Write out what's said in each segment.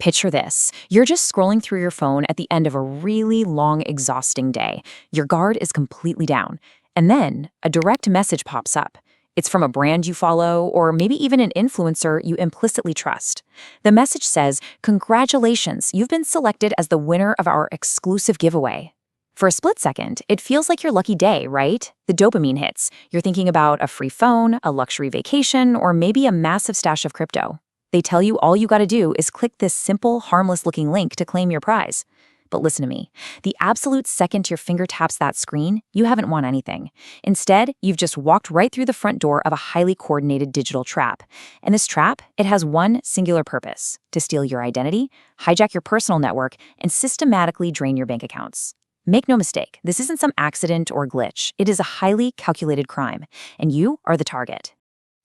Picture this. You're just scrolling through your phone at the end of a really long, exhausting day. Your guard is completely down. And then a direct message pops up. It's from a brand you follow, or maybe even an influencer you implicitly trust. The message says, "Congratulations, you've been selected as the winner of our exclusive giveaway." For a split second, it feels like your lucky day, right? The dopamine hits. You're thinking about a free phone, a luxury vacation, or maybe a massive stash of crypto. They tell you all you gotta do is click this simple, harmless-looking link to claim your prize. But listen to me. The absolute second your finger taps that screen, you haven't won anything. Instead, you've just walked right through the front door of a highly coordinated digital trap. And this trap, it has one singular purpose: to steal your identity, hijack your personal network, and systematically drain your bank accounts. Make no mistake, this isn't some accident or glitch. It is a highly calculated crime, and you are the target.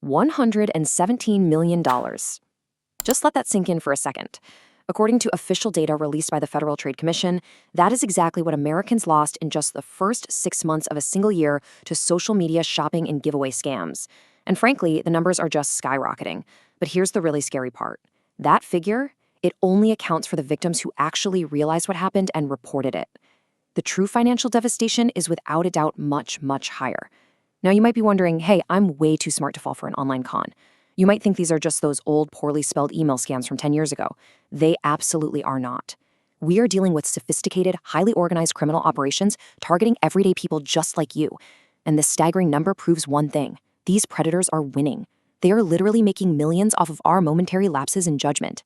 $117 million. Just let that sink in for a second. According to official data released by the Federal Trade Commission, that is exactly what Americans lost in just the first 6 months of a single year to social media shopping and giveaway scams. And frankly, the numbers are just skyrocketing. But here's the really scary part. That figure, it only accounts for the victims who actually realized what happened and reported it. The true financial devastation is without a doubt much, much higher. Now you might be wondering, hey, I'm way too smart to fall for an online con. You might think these are just those old, poorly spelled email scams from 10 years ago. They absolutely are not. We are dealing with sophisticated, highly organized criminal operations targeting everyday people just like you. And this staggering number proves one thing. These predators are winning. They are literally making millions off of our momentary lapses in judgment.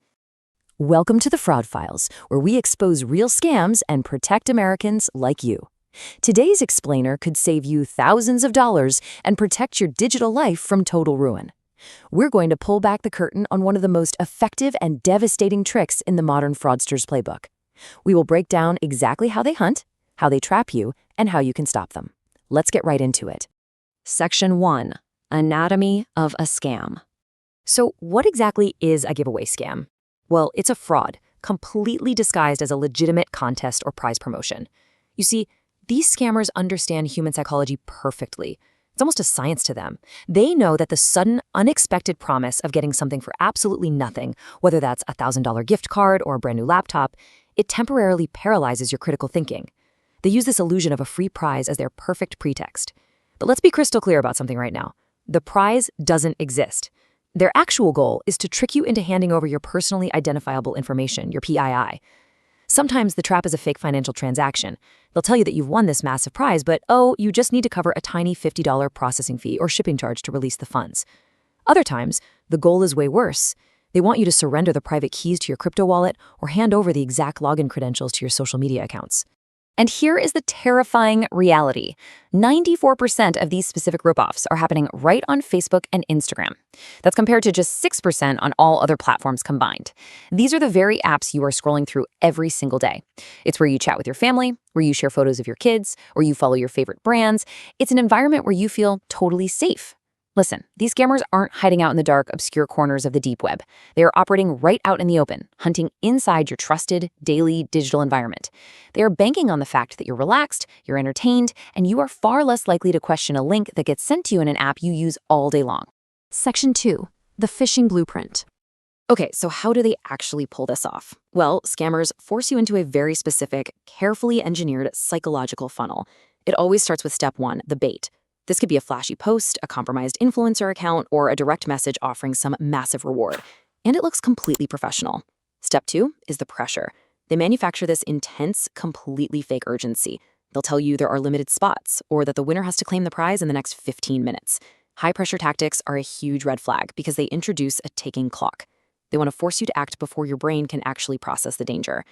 Welcome to the Fraud Files, where we expose real scams and protect Americans like you. Today's explainer could save you thousands of dollars and protect your digital life from total ruin. We're going to pull back the curtain on one of the most effective and devastating tricks in the modern fraudster's playbook. We will break down exactly how they hunt, how they trap you, and how you can stop them. Let's get right into it. Section 1. Anatomy of a scam. So what exactly is a giveaway scam? Well, it's a fraud, completely disguised as a legitimate contest or prize promotion. You see, these scammers understand human psychology perfectly. It's almost a science to them. They know that the sudden, unexpected promise of getting something for absolutely nothing, whether that's a $1,000 gift card or a brand new laptop, it temporarily paralyzes your critical thinking. They use this illusion of a free prize as their perfect pretext. But let's be crystal clear about something right now. The prize doesn't exist. Their actual goal is to trick you into handing over your personally identifiable information, your PII. Sometimes the trap is a fake financial transaction. They'll tell you that you've won this massive prize, but you just need to cover a tiny $50 processing fee or shipping charge to release the funds. Other times, the goal is way worse. They want you to surrender the private keys to your crypto wallet or hand over the exact login credentials to your social media accounts. And here is the terrifying reality. 94% of these specific ripoffs are happening right on Facebook and Instagram. That's compared to just 6% on all other platforms combined. These are the very apps you are scrolling through every single day. It's where you chat with your family, where you share photos of your kids, or you follow your favorite brands. It's an environment where you feel totally safe. Listen, these scammers aren't hiding out in the dark, obscure corners of the deep web. They are operating right out in the open, hunting inside your trusted, daily digital environment. They are banking on the fact that you're relaxed, you're entertained, and you are far less likely to question a link that gets sent to you in an app you use all day long. Section 2. The phishing blueprint. Okay, so how do they actually pull this off? Well, scammers force you into a very specific, carefully engineered psychological funnel. It always starts with step 1, the bait. This could be a flashy post, a compromised influencer account, or a direct message offering some massive reward. And it looks completely professional. Step 2 is the pressure. They manufacture this intense, completely fake urgency. They'll tell you there are limited spots, or that the winner has to claim the prize in the next 15 minutes. High-pressure tactics are a huge red flag because they introduce a ticking clock. They want to force you to act before your brain can actually process the danger.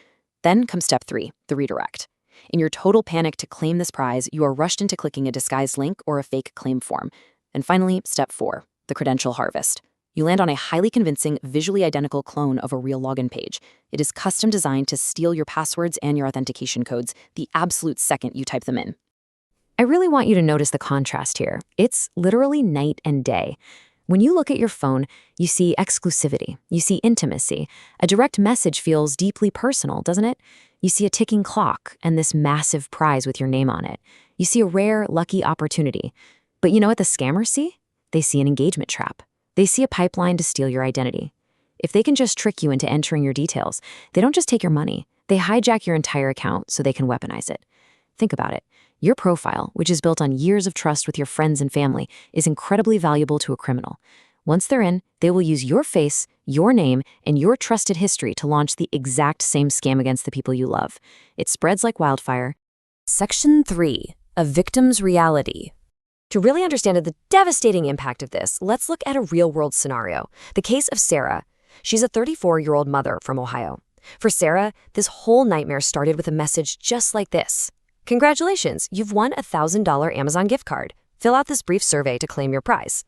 Then comes step 3, the redirect. In your total panic to claim this prize, you are rushed into clicking a disguised link or a fake claim form. And finally, step 4, the credential harvest. You land on a highly convincing, visually identical clone of a real login page. It is custom designed to steal your passwords and your authentication codes the absolute second you type them in. I really want you to notice the contrast here. It's literally night and day. When you look at your phone, you see exclusivity, you see intimacy. A direct message feels deeply personal, doesn't it? You see a ticking clock and this massive prize with your name on it. You see a rare, lucky opportunity. But you know what the scammers see? They see an engagement trap. They see a pipeline to steal your identity. If they can just trick you into entering your details, they don't just take your money, they hijack your entire account so they can weaponize it. Think about it. Your profile, which is built on years of trust with your friends and family, is incredibly valuable to a criminal. Once they're in, they will use your face, your name, and your trusted history to launch the exact same scam against the people you love. It spreads like wildfire. Section 3. A victim's reality. To really understand the devastating impact of this, let's look at a real-world scenario. The case of Sarah. She's a 34-year-old mother from Ohio. For Sarah, this whole nightmare started with a message just like this. Congratulations, you've won a $1,000 Amazon gift card. Fill out this brief survey to claim your prize.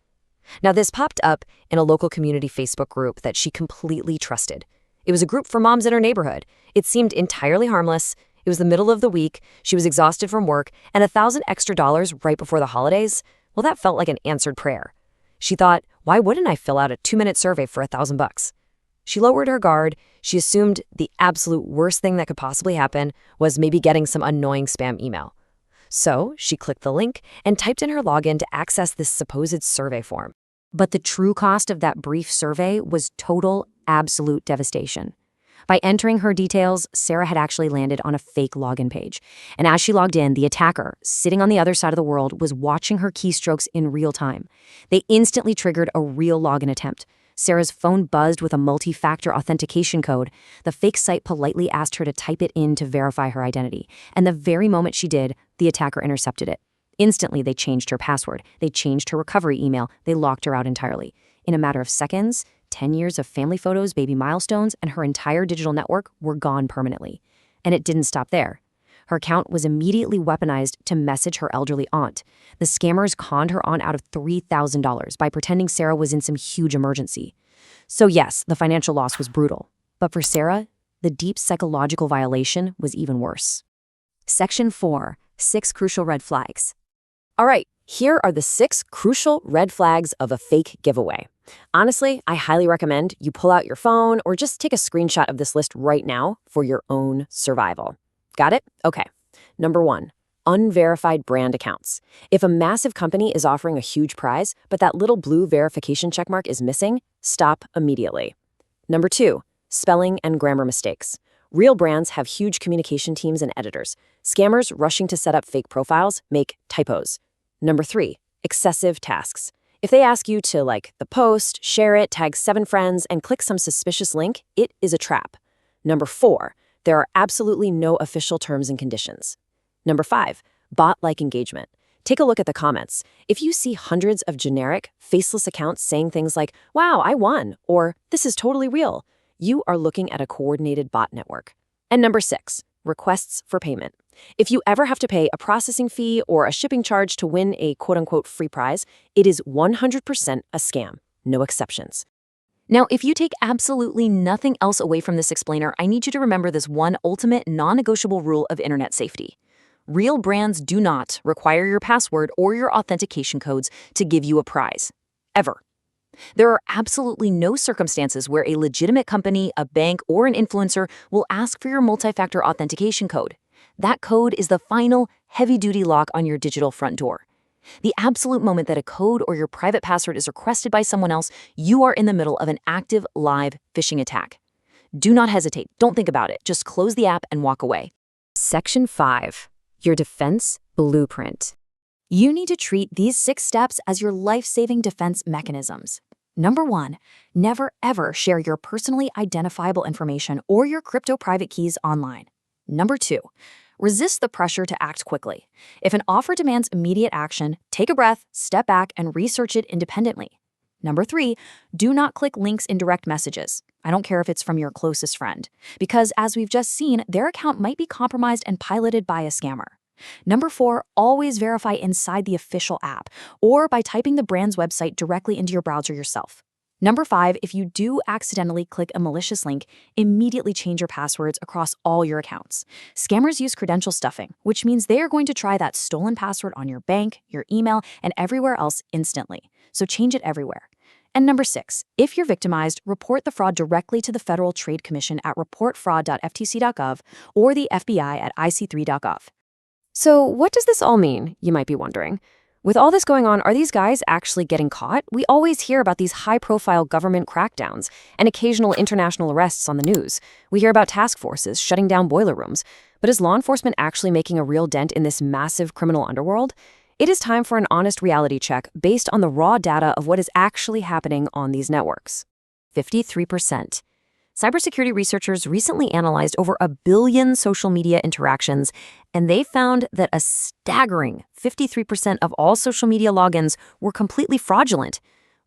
Now, this popped up in a local community Facebook group that she completely trusted. It was a group for moms in her neighborhood. It seemed entirely harmless. It was the middle of the week. She was exhausted from work, and $1,000 extra right before the holidays? Well, that felt like an answered prayer. She thought, why wouldn't I fill out a 2-minute survey for $1,000? She lowered her guard. She assumed the absolute worst thing that could possibly happen was maybe getting some annoying spam email. So she clicked the link and typed in her login to access this supposed survey form. But the true cost of that brief survey was total, absolute devastation. By entering her details, Sarah had actually landed on a fake login page. And as she logged in, the attacker, sitting on the other side of the world, was watching her keystrokes in real time. They instantly triggered a real login attempt. Sarah's phone buzzed with a multi-factor authentication code. The fake site politely asked her to type it in to verify her identity. And the very moment she did, the attacker intercepted it. Instantly, they changed her password. They changed her recovery email. They locked her out entirely. In a matter of seconds, 10 years of family photos, baby milestones, and her entire digital network were gone permanently. And it didn't stop there. Her account was immediately weaponized to message her elderly aunt. The scammers conned her aunt out of $3,000 by pretending Sarah was in some huge emergency. So yes, the financial loss was brutal. But for Sarah, the deep psychological violation was even worse. Section 4. 6 crucial red flags. All right, here are the 6 crucial red flags of a fake giveaway. Honestly, I highly recommend you pull out your phone or just take a screenshot of this list right now for your own survival. Got it? Okay. Number 1, unverified brand accounts. If a massive company is offering a huge prize, but that little blue verification checkmark is missing, stop immediately. Number 2, spelling and grammar mistakes. Real brands have huge communication teams and editors. Scammers rushing to set up fake profiles make typos. Number 3, excessive tasks. If they ask you to like the post, share it, tag 7 friends, and click some suspicious link, it is a trap. Number 4, there are absolutely no official terms and conditions. Number 5, bot-like engagement. Take a look at the comments. If you see hundreds of generic, faceless accounts saying things like, wow, I won, or this is totally real, you are looking at a coordinated bot network. And number 6, requests for payment. If you ever have to pay a processing fee or a shipping charge to win a quote-unquote free prize, it is 100% a scam, no exceptions. Now, if you take absolutely nothing else away from this explainer, I need you to remember this one ultimate non-negotiable rule of internet safety. Real brands do not require your password or your authentication codes to give you a prize, ever. There are absolutely no circumstances where a legitimate company, a bank, or an influencer will ask for your multi-factor authentication code. That code is the final, heavy-duty lock on your digital front door. The absolute moment that a code or your private password is requested by someone else, you are in the middle of an active, live phishing attack. Do not hesitate. Don't think about it. Just close the app and walk away. Section 5. Your defense blueprint. You need to treat these 6 steps as your life-saving defense mechanisms. Number 1, never ever share your personally identifiable information or your crypto private keys online. Number 2, resist the pressure to act quickly. If an offer demands immediate action, take a breath, step back, and research it independently. Number 3, do not click links in direct messages. I don't care if it's from your closest friend, because as we've just seen, their account might be compromised and piloted by a scammer. Number 4, always verify inside the official app or by typing the brand's website directly into your browser yourself. Number 5, if you do accidentally click a malicious link, immediately change your passwords across all your accounts. Scammers use credential stuffing, which means they are going to try that stolen password on your bank, your email, and everywhere else instantly. So change it everywhere. And number 6, if you're victimized, report the fraud directly to the Federal Trade Commission at reportfraud.ftc.gov or the FBI at ic3.gov. So what does this all mean, you might be wondering? With all this going on, are these guys actually getting caught? We always hear about these high-profile government crackdowns and occasional international arrests on the news. We hear about task forces shutting down boiler rooms. But is law enforcement actually making a real dent in this massive criminal underworld? It is time for an honest reality check based on the raw data of what is actually happening on these networks. 53%. Cybersecurity researchers recently analyzed over 1 billion social media interactions, and they found that a staggering 53% of all social media logins were completely fraudulent.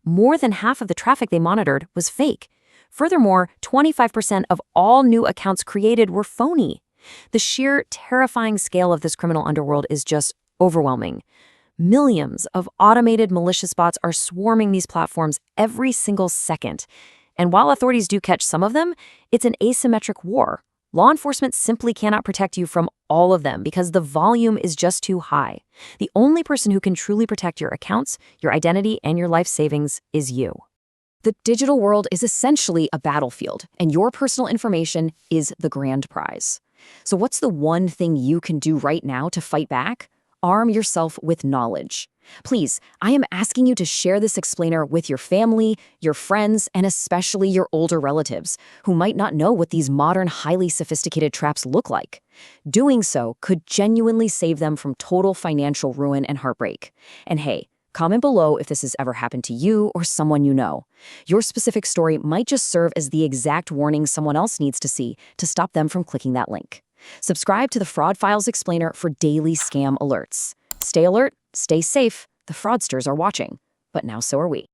More than half of the traffic they monitored was fake. Furthermore, 25% of all new accounts created were phony. The sheer terrifying scale of this criminal underworld is just overwhelming. Millions of automated malicious bots are swarming these platforms every single second. And while authorities do catch some of them, it's an asymmetric war. Law enforcement simply cannot protect you from all of them because the volume is just too high. The only person who can truly protect your accounts, your identity, and your life savings is you. The digital world is essentially a battlefield, and your personal information is the grand prize. So what's the one thing you can do right now to fight back? Arm yourself with knowledge. Please, I am asking you to share this explainer with your family, your friends, and especially your older relatives who might not know what these modern, highly sophisticated traps look like. Doing so could genuinely save them from total financial ruin and heartbreak. And hey, comment below if this has ever happened to you or someone you know. Your specific story might just serve as the exact warning someone else needs to see to stop them from clicking that link. Subscribe to the Fraud Files Explainer for daily scam alerts. Stay alert, stay safe, the fraudsters are watching. But now so are we.